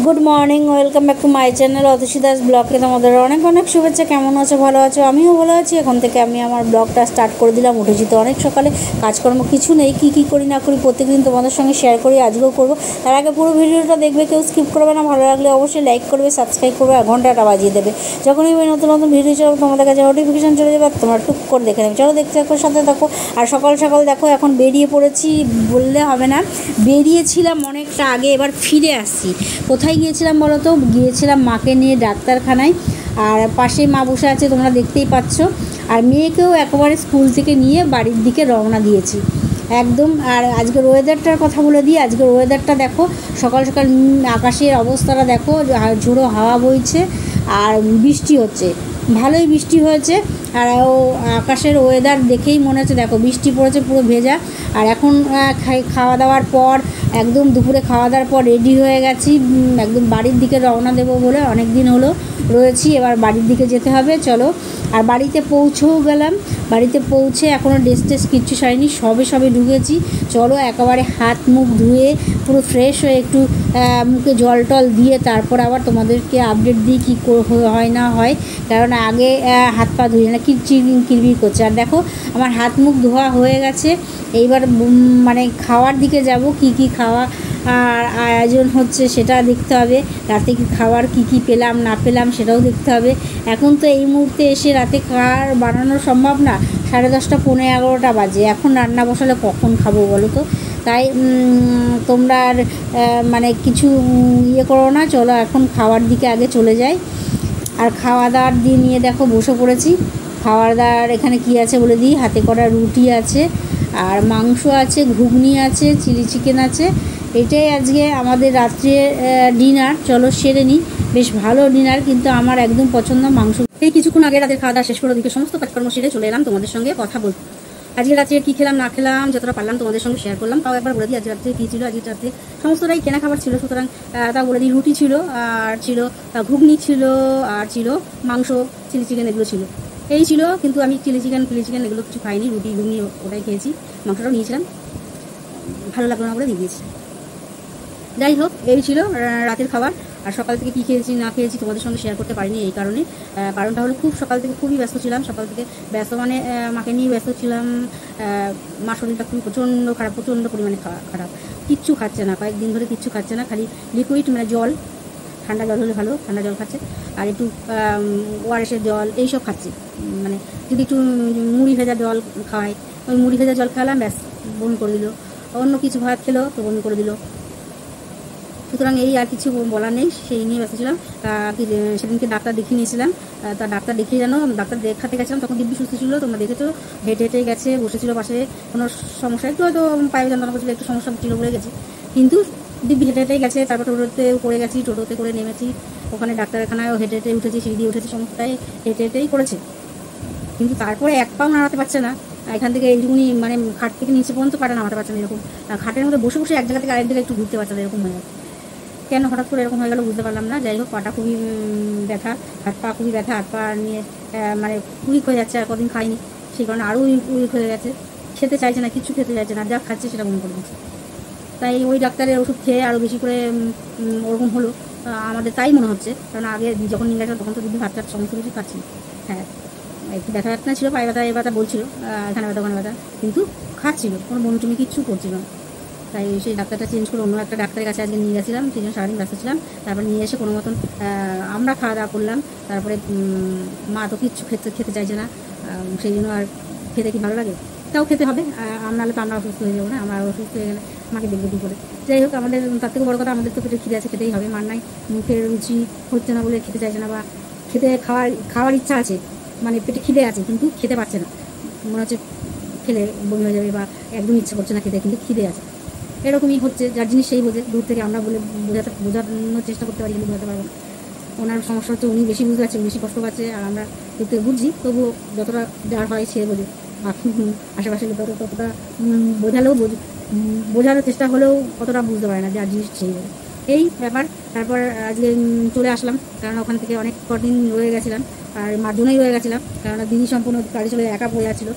Good morning, welcome back to my channel Atasi Das ব্লগে তোমাদের অনেক অনেক শুভেচ্ছা। কেমন আছো? ভালো আছো? আমিও ভালো আছি। এখন থেকে আমি আমার ব্লগটা স্টার্ট করে দিলাম। উঠেছি তো অনেক সকালে, কাজকর্ম কিছু নেই, কী করি না করি প্রত্যেকদিন তোমাদের সঙ্গে শেয়ার করি, আজকেও করবো। তার আগে পুরো ভিডিওটা দেখবে, কেউ স্কিপ করবে না। ভালো লাগলে অবশ্যই লাইক করবে, সাবস্ক্রাইব করবে আর ঘন্টাটা বাজিয়ে দেবে। যখনই আমি নতুন নতুন ভিডিও চলো তোমাদের কাছে নোটিফিকেশান চলে যাবে, তোমরা টুক করে দেখে নেবে। চলো দেখতে থাকো, সাথে থাকো। আর সকাল সকাল দেখো এখন বেরিয়ে পড়েছি, বললে হবে না, বেরিয়েছিলাম অনেকটা আগে, এবার ফিরে আসছি। কোথায় গিয়েছিলাম বলো তো? গিয়েছিলাম মাকে নিয়ে ডাক্তারখানায়, আর পাশেই মা বসে আছে, তোমরা দেখতেই পাচ্ছ। আর মেয়েকেও একেবারে স্কুল থেকে নিয়ে বাড়ির দিকে রওনা দিয়েছি একদম। আর আজকের ওয়েদারটার কথা বলে দিই। আজকের ওয়েদারটা দেখো, সকাল সকাল আকাশের অবস্থাটা দেখো, ঝোড়ো হাওয়া বইছে আর বৃষ্টি হচ্ছে, ভালোই বৃষ্টি হয়েছে। আর আকাশের ওয়েদার দেখেই মনে হচ্ছে দেখো বৃষ্টি পড়েছে, পুরো ভেজা। আর এখন খাওয়া দাওয়ার পর একদম দুপুরে খাওয়া দাওয়ার পর রেডি হয়ে গেছি, একদম বাড়ির দিকে রওনা দেবো বলে। অনেক দিন হলো রয়েছি, এবার বাড়ির দিকে যেতে হবে। চলো। আর বাড়িতে পৌঁছেও গেলাম। বাড়িতে পৌঁছে এখনও ড্রেস টেস কিচ্ছু সারিনি, সবে ঢুকেছি। চলো একেবারে হাত মুখ ধুয়ে পুরো ফ্রেশ হয়ে একটু মুখে জল টল দিয়ে তারপর আবার তোমাদেরকে আপডেট দিই কী হয় না হয়, কারণ আগে হাত পা ধুই না, কিরবির করছে। আর দেখো আমার হাত মুখ ধোয়া হয়ে গেছে। এইবার মানে খাওয়ার দিকে যাব, কি খাওয়া আর আয়োজন হচ্ছে সেটা দেখতে হবে। রাতে কি খাওয়ার কি পেলাম না পেলাম সেটাও দেখতে হবে। এখন তো এই মুহূর্তে এসে রাতে খাওয়ার বানানো সম্ভব না, 10:30 পৌনে 11টা বাজে। এখন রান্না বসালে কখন খাবো বলো তো? তাই তোমরা আর মানে কিছু করো না। চলো এখন খাওয়ার দিকে আগে চলে যাই। আর খাওয়া দাওয়ার দিয়ে নিয়ে দেখো বসে পড়েছি। খাওয়ার দাওয়ার এখানে কি আছে বলে দিই। হাতে করা রুটি আছে, আর মাংস আছে, ঘুগনি আছে, চিলি চিকেন আছে। এটাই আজকে আমাদের রাত্রে ডিনার। চলো সেরে নিই। বেশ ভালো ডিনার, কিন্তু আমার একদম পছন্দ মাংস। এই কিছুক্ষণ আগে রাতের খাওয়া দাওয়া শেষ করে ওদিকে সমস্ত কাজকর্ম সেরে চলে এলাম তোমাদের সঙ্গে কথা বলতে। আজকে রাত্রে কী খেলাম না খেলাম যতটা পারলাম তোমাদের সঙ্গে শেয়ার করলাম। তাও একবার বলে দিই আজকে রাত্রে কী ছিল। আজকে রাত্রে সমস্তটাই কেনা খাবার ছিল, সুতরাং তাও বলে দিই। রুটি ছিল, আর ছিল ঘুগনি ছিল, আর ছিল মাংস, চিলি চিকেন, এগুলো ছিল। এই ছিল, কিন্তু আমি চিলি চিকেন এগুলো কিছু খাইনি। রুটি ঘুগনি ওটাই খেয়েছি, মাংসটাও নিয়েছিলাম, ভালো লাগলো না বলে দিয়ে দিয়েছি। যাই হোক, এই ছিল রাতের খাবার। আর সকাল থেকে কী খেয়েছি না খেয়েছি তোমাদের সঙ্গে শেয়ার করতে পারিনি এই কারণে। কারণটা হলো খুব সকাল থেকে খুবই ব্যস্ত ছিলাম। সকাল থেকে ব্যস্ত মানে মাকে নিয়ে ব্যস্ত ছিলাম। মার শরীরটা খুবই প্রচণ্ড খারাপ, প্রচণ্ড পরিমাণে খারাপ। কিচ্ছু খাচ্ছে না, কয়েকদিন ধরে কিচ্ছু খাচ্ছে না, খালি লিকুইড মানে জল, ঠান্ডা জল হলে ভালো, ঠান্ডা জল খাচ্ছে। আর একটু ওআরএসের জল এইসব খাচ্ছে। মানে যদি একটু মুড়ি ভেজা জল খাওয়াই, ওই মুড়ি ভেজা জল খাওয়ালাম, ব্যাস বমি করে দিল। অন্য কিছু ভাত খেলো তো বমি করে দিল। সুতরাং এই আর কিছু বলার নেই, সেই নিয়ে ব্যস্ত ছিলাম। সেদিনকে ডাক্তার দেখিয়ে নিয়েছিলাম। তা ডাক্তার দেখিয়ে ডাক্তার দেখাতে গেছিলাম, তখন দিব্যি সুস্থ ছিল, তোমরা দেখেছো। হেঁটে গেছে, বসেছিল পাশে, কোনো সমস্যা একটু হয়তো পায়ে যন্ত্রণা করছিল, একটু সমস্যা ছিল বলে গেছে, কিন্তু দিব্যি হেঁটে গেছে। তারপর টোটোতে করে গেছি, টোটোতে করে নেমেছি, ওখানে ডাক্তারখানায়ও হেঁটে উঠেছি, সিঁড়ি দিয়ে উঠেছি, সমস্তটাই হেঁটেই করেছে। কিন্তু তারপরে এক পাও নাড়াতে পারছে না। এখান থেকে এইটুকুনি মানে খাট থেকে নিচে পর্যন্ত পাটা নামাতে পারছে না, এরকম। খাটের মধ্যে বসে এক জায়গা থেকে আরেক জায়গায় একটু ঘুরতে পারছে না, এরকম হয়ে যাচ্ছে। কেন হঠাৎ করে এরকম হয়ে গেল বুঝতে পারলাম না। যাই হোক, পাটা খুবই ব্যথা, হাত পা খুবই ব্যথা, হাত পা নিয়ে মানে উইক হয়ে যাচ্ছে। আর কদিন খাইনি, সেই কারণে আরও উইক হয়ে গেছে। খেতে চাইছে না, কিচ্ছু খেতে চাইছে না, যা খাচ্ছে সেটা মনে করে দিচ্ছে। তাই ওই ডাক্তারের ওষুধ খেয়ে আরও বেশি করে ওরকম হলো আমাদের, তাই মনে হচ্ছে। কারণ আগে যখন নিয়ে গেছিলাম তখন তো দিদি ভাত সমস্ত কিছু খাচ্ছি। হ্যাঁ, একটু ব্যথা ছিল, পায়ে ব্যথা, ব্যথা বলছিল, এখানে ব্যথা ওখানে ব্যথা, কিন্তু খাচ্ছিল, কোনো বমি টমি কিচ্ছু করছিল না। তাই সেই ডাক্তারটা চেঞ্জ করে অন্য একটা ডাক্তারের কাছে আজকে নিয়ে গেছিলাম, সেই জন্য সারাদিন ব্যস্ত ছিলাম। তারপর নিয়ে এসে কোনো মতন আমরা খাওয়া দাওয়া করলাম। তারপরে মা তো কিচ্ছু খেতে চাইছে না, সেই জন্য আর খেতে কি ভালো লাগে, তাও খেতে হবে। নাহলে তো আমরা অসুস্থ হয়ে যাবো না, আমরা অসুস্থ হয়ে গেলে মাকে দেখবো কী করে। যাই হোক, আমাদের তার থেকে বড় কথা, আমাদের তো পেটে খিদে আছে, খেতেই হবে। মার নাই, মুখের রুচি হচ্ছে না বলে খেতে চাইছে না, বা খাওয়ার ইচ্ছা আছে, মানে পেটে খিদে আছে কিন্তু খেতে পারছে না, মনে হচ্ছে খেলে বমি হয়ে যাবে, বা একদম ইচ্ছা করছে না খেতে, কিন্তু খিদে আছে। এরকমই হচ্ছে, যার জিনিস সেই বোঝে। দূর থেকে আমরা বলে বোঝানোর চেষ্টা করতে পারি, কিন্তু বোঝাতে পারবো না। ওনার সমস্যা হচ্ছে উনি বেশি বুঝতে পারছে, বেশি কষ্ট পাচ্ছে, আর আমরা দূর থেকে বুঝছি, তবুও যতটা যার হয় সে বোঝে। আশেপাশে ততটা বোঝানোর চেষ্টা হলেও কতটা বুঝতে পারে না, যার জিনিস সেই বোঝে। এই ব্যাপার। তারপর আজকে চলে আসলাম, কারণ ওখান থেকে অনেক কদিন রয়ে গেছিলাম, আর মার্জনেই রয়ে গেছিলাম, কারণ দিদি সম্পূর্ণ গাড়ি চলে একা পড়ে যাচ্ছিলো।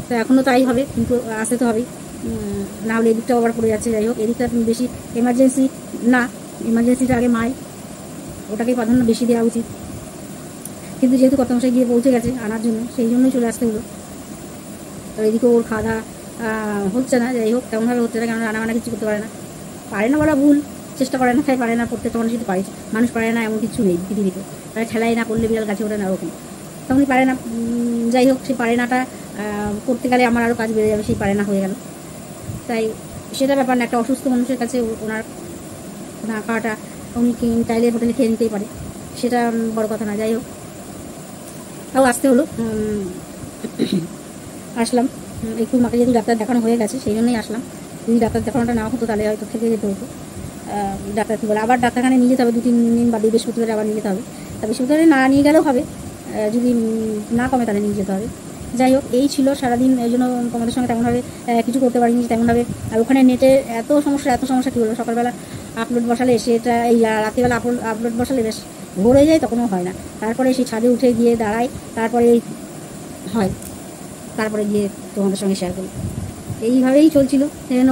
তো এখনও তাই হবে, কিন্তু আসতে তো হবেই, না হলে এদিকটাও আবার পড়ে যাচ্ছে। যাই হোক, এদিকটা বেশি এমার্জেন্সি না, এমার্জেন্সিটা আগে মাই, ওটাকেই প্রাধান্য বেশি দেওয়া উচিত। কিন্তু যেহেতু কর্তামশাই গিয়ে পৌঁছে গেছে আনার জন্য, সেই জন্যই চলে আসতে হলো। তো এদিকে ওর খাওয়া দাওয়া হচ্ছে না, যাই হোক তেমনভাবে হচ্ছে না, কারণ রান্নাবান্না কিছু করতে পারে না বলা ভুল, চেষ্টা করে না, তাই পারে না। প্রত্যেকটা মানুষই তো পারে, মানুষ পারে না এমন কিছু নেই পৃথিবীতে, তাই ঠেলাই না করলে বিড়াল গাছে ওঠে না, ওরকম তেমনই পারে না। যাই হোক, সেই পারে নাটা করতে গেলে আমার আরও কাজ বেড়ে যাবে, সেই পারে না হয়ে গেল। তাই সেটা ব্যাপার না, একটা অসুস্থ মানুষের কাছে ওনার না খাওয়াটা উনি চাইলে হোটেলে খেয়ে নিতেই পারে, সেটা বড় কথা না। যাই হোক, তাও আসতে হলো। আসলাম একটু, মাকে যেহেতু ডাক্তার দেখানো হয়ে গেছে সেই জন্যই আসলাম। যদি ডাক্তার দেখানোটা না হতো তাহলে হয়তো থেকে যেতে হতো। ডাক্তার কী বলে, আবার ডাক্তারখানে নিয়ে যেতে হবে 2-3 দিন বাদে, বৃহস্পতিবারে আবার নিয়ে যেতে হবে। তা বৃহস্পতিবারে না নিয়ে গেলেও হবে, যদি না কমে তাহলে নিয়ে যেতে হবে। যাই হোক, এই ছিল সারাদিন। এই জন্য তোমাদের সঙ্গে তেমনভাবে কিছু করতে পারিনি তেমনভাবে। আর ওখানে নেটে এত সমস্যা কী বলবো। সকালবেলা আপলোড বসালে সেটা, এই রাত্রিবেলা আপলোড বসালে বেশ ভোর হয়ে যায়, তখনও হয় না। তারপরে সেই ছাদে উঠে গিয়ে দাঁড়াই, তারপরে হয়, তারপরে গিয়ে তোমাদের সঙ্গে শেয়ার করি। এইভাবেই চলছিল। সেজন্য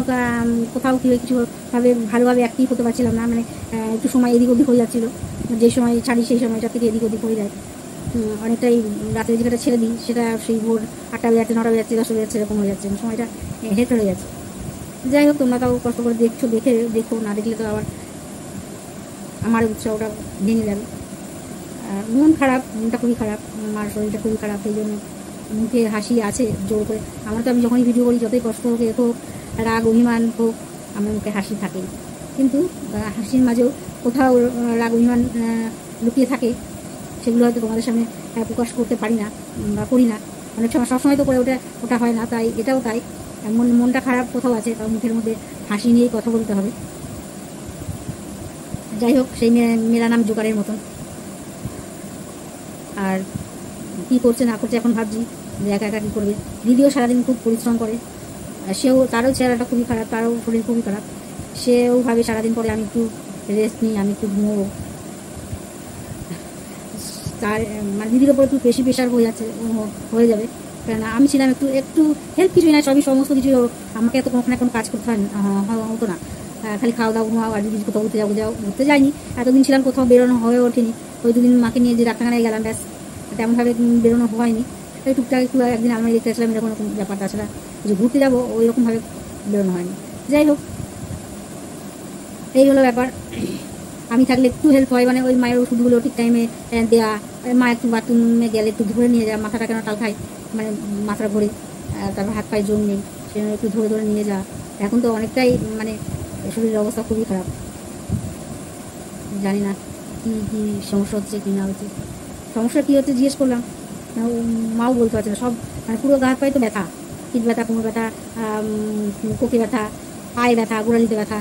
কোথাও কিছুভাবে ভালোভাবে অ্যাক্টিভ হতে পারছিলাম না, মানে একটু সময় এদিক ওদিক হয়ে যাচ্ছিলো। যে সময় ছাড়ি সেই সময়টা থেকে এদিক ওদিক হয়ে যায়। অনেকটাই রাতের যেটা ছেড়ে দিই সেটা সেই ভোর 8টা বেজে যাচ্ছে, 9টা বেজে যাচ্ছে, 10টা বেজে যাচ্ছে, এরকম হয়ে যাচ্ছে, সময়টা হেট হয়ে যাচ্ছে। যাই হোক, তোমরা তাও কষ্ট করে দেখো, না দেখলে তো আবার আমার উৎসাহটা ভেঙে যাবে। মন খারাপ, মনটা খুবই খারাপ, আমার শরীরটা খুবই খারাপ। এই জন্য মুখে হাসি আছে জোর করে। আমার তো, আমি যখনই ভিডিও করি, যতই কষ্ট হোক, হোক রাগ অভিমান হোক, আমার মুখে হাসি থাকে। কিন্তু হাসির মাঝেও কোথাও রাগ অভিমান লুকিয়ে থাকে, সেগুলো হয়তো তোমাদের সামনে প্রকাশ করতে পারি না বা করি না। অনেক সময়, সবসময় তো করে ওটা হয় না, তাই এটাও তাই। মনটা খারাপ কোথাও আছে, তার মুখের মধ্যে হাসি নিয়েই কথা বলতে হবে। যাই হোক, সেই মেলা নাম জোকারের মতন। আর কী করছে না করছে এখন ভাবছি যে একা একা কী করবে। দিদিও সারাদিন খুব পরিশ্রম করে, তারও চেহারাটা খুবই খারাপ, তারও শরীর খুবই খারাপ। সেও ভাবে সারাদিন পরে আমি একটু রেস্ট নিই, আমি একটু ঘুমোবো। তার মানে দিদির ওপর একটু বেশি প্রেশার হয়ে যাবে। কেন আমি ছিলাম একটু হেল্প, কিছুই না, সমস্ত কিছু আমাকে এত কখনো এখন কাজ করতে হতো না। খালি খাওয়া দাওয়া ঘুমাও, আর দিদি কোথাও ঘুরতে যাইনি এতদিন, ছিলাম কোথাও বেরোনো হয়ে ওঠেনি। ওই 2 দিন মাকে নিয়ে যে ডাক্তারখানায় গেলাম, ব্যাস, তেমনভাবে বেরোনো হয়নি। এই টুকটাক একটু একদিন আমি দেখতে আসলাম, এরকম ব্যাপারটা ছাড়া যে ঘুরতে যাবো ওই রকমভাবে বেরোনো হয়নি। যাই হোক, এই হলো ব্যাপার। আমি থাকলে একটু হেল্প হয়, মানে ওই মায়ের ওষুধগুলো ঠিক টাইমে দেওয়া, মা একটু বাথরুমে গেলে একটু ধরে নিয়ে যাওয়া, মাথাটা কেন টাল খায়, মানে মাথাটা ঘোরে, তারপর হাত পায়ে জোর নেই, সেজন্য একটু ধরে নিয়ে যাওয়া। এখন তো অনেকটাই মানে শরীরের অবস্থা খুবই খারাপ, জানি না কী সমস্যা হচ্ছে কী না হচ্ছে। সমস্যা কী হচ্ছে জিজ্ঞেস করলাম, মাও বলতে পারছে না। সব মানে পুরো গা হাত পায়ে তো ব্যথা, পিঠ ব্যথা, কোমর ব্যথা, কোকে ব্যথা, পায়ে ব্যথা, গোড়ালিতে ব্যথা।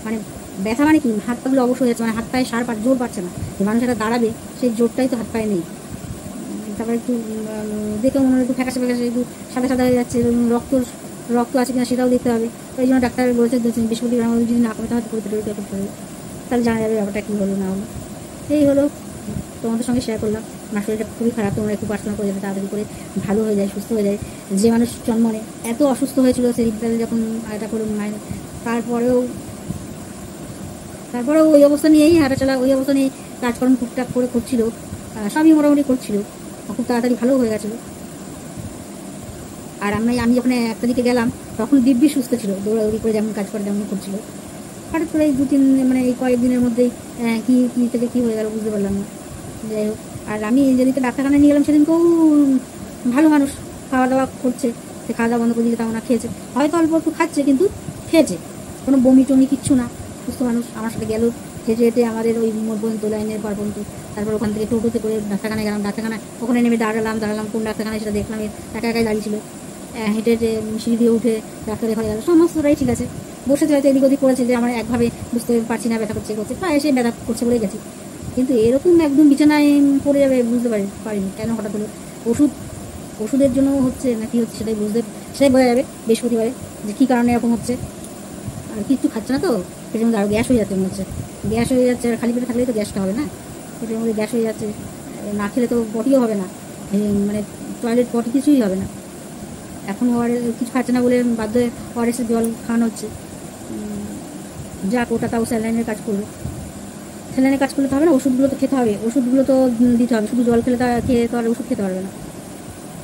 মানে ব্যথা মানে কি, হাত পাগুলো অবশ্য হয়ে যাচ্ছে, মানে হাত পায়ে জোর পাচ্ছে না। যে মানুষ একটা দাঁড়াবে সেই জোরটাই তো হাত পায়ে নেই। তারপরে একটু দেখে মনে হয় একটু ফ্যাকাশে একটু সাদা হয়ে যাচ্ছে। রক্ত আছে কিনা সেটাও দেখতে হবে। এই জন্য ডাক্তার বলেছে বৃহস্পতিবার যদি না কমে তাহলে করতে হবে, তাহলে জানা যাবে ব্যাপারটা কী হলো না হলো। এই হলো, তোমাদের সঙ্গে শেয়ার করলাম। আমার শরীরটা খুবই খারাপ, তোমরা একটু প্রার্থনা করে যাতে তাড়াতাড়ি করে ভালো হয়ে যায়, সুস্থ হয়ে যায়। যে মানুষ জন্মনে এত অসুস্থ হয়েছিল সেরিব্রালে যখন এটা করে মায়ের, তারপরেও ওই অবস্থা নিয়েই হাঁটাচলা, ওই অবস্থা নিয়েই কাজকর্ম টুকটাক করে করছিল, সবই মোটামুটি করছিল, খুব তাড়াতাড়ি ভালো হয়ে গেছিলো। আর আমি যখন 1 তারিখে গেলাম তখন দিব্যি সুস্থ ছিল, দৌড়াদৌড়ি করে যেমন কাজ করে তেমন করছিল। হঠাৎ করে এই 2-3 মানে এই কয়েকদিনের মধ্যেই কী থেকে কী হয়ে গেল বুঝতে পারলাম না। যাই হোক, আর আমি যেদিনকে ডাক্তারখানায় নিয়ে গেলাম সেদিনকেও ভালো মানুষ, খাওয়া দাওয়া করছে, সে খাওয়া দাওয়া বন্ধ করে দিলে তেমন না, খেয়েছে, হয়তো অল্প একটু খাচ্ছে কিন্তু খেয়েছে, কোনো বমি টমি কিচ্ছু না, সুস্থ মানুষ। আমার সাথে গেল হেঁটে আমাদের ওই মোড় পর্যন্ত, লাইনের পর পর্যন্ত। তারপর ওখান থেকে টোটোতে করে ডাক্তারখানায় গেলাম, ডাক্তারখানায় ওখানে নেমে দাঁড়ালাম কোন ডাক্তারখানায় সেটা দেখলাম, একাই দাঁড়িয়েছিল। হেঁটে সিঁড়ি দিয়ে উঠে ডাক্তারের ঘরে গেল, সমস্তটাই ঠিক আছে। বসেছে হয়তো এদিক ওদিক করেছে যে আমার একভাবে বুঝতে পারছি না, ব্যথা করছে প্রায় এসে ব্যথা করছে বলে গেছি। কিন্তু এরকম একদম বিছানায় পড়ে যাবে বুঝতে পারিনি কেন হঠাৎ হলো। ওষুধের জন্য হচ্ছে না কি হচ্ছে সেটাই বোঝা যাবে বৃহস্পতিবারে, যে কী কারণে এরকম হচ্ছে। আর কিছু খাচ্ছে না তো, পেটের মধ্যে আরও গ্যাস হয়ে যাচ্ছে মনে হচ্ছে, গ্যাস হয়ে যাচ্ছে। আর খালি পেটে থাকলেই তো গ্যাসটা হবে না, পেটের মধ্যে গ্যাস হয়ে যাচ্ছে। না খেলে তো পটিও হবে না, মানে টয়লেট পটি কিছুই হবে না। এখন কিছু খাচ্ছে না বলে বাধ্য হয়ে ওআরএসের জল খাওয়ানো হচ্ছে, যাক ওটা তাও স্যালাইনের কাজ করবে। স্যালাইনের কাজ করলে তো হবে না, ওষুধগুলো তো খেতে হবে, ওষুধগুলো তো দিতে হবে, শুধু জল খেলে খেয়ে তো আর ওষুধ খেতে পারবে না।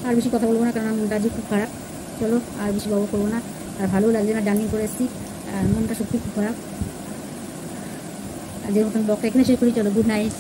আর বেশি কথা বলবো না, কারণ মনটা আজকে খুব খারাপ। চলো আর বেশি বড় করবো না, আর ভালো লাগছে না, জার্নি করে এসেছি, আর মনটা সত্যি খুব খারাপ। আজকের মতন ব্লগটা এখানে শেষ করি, চলো গুড নাইট।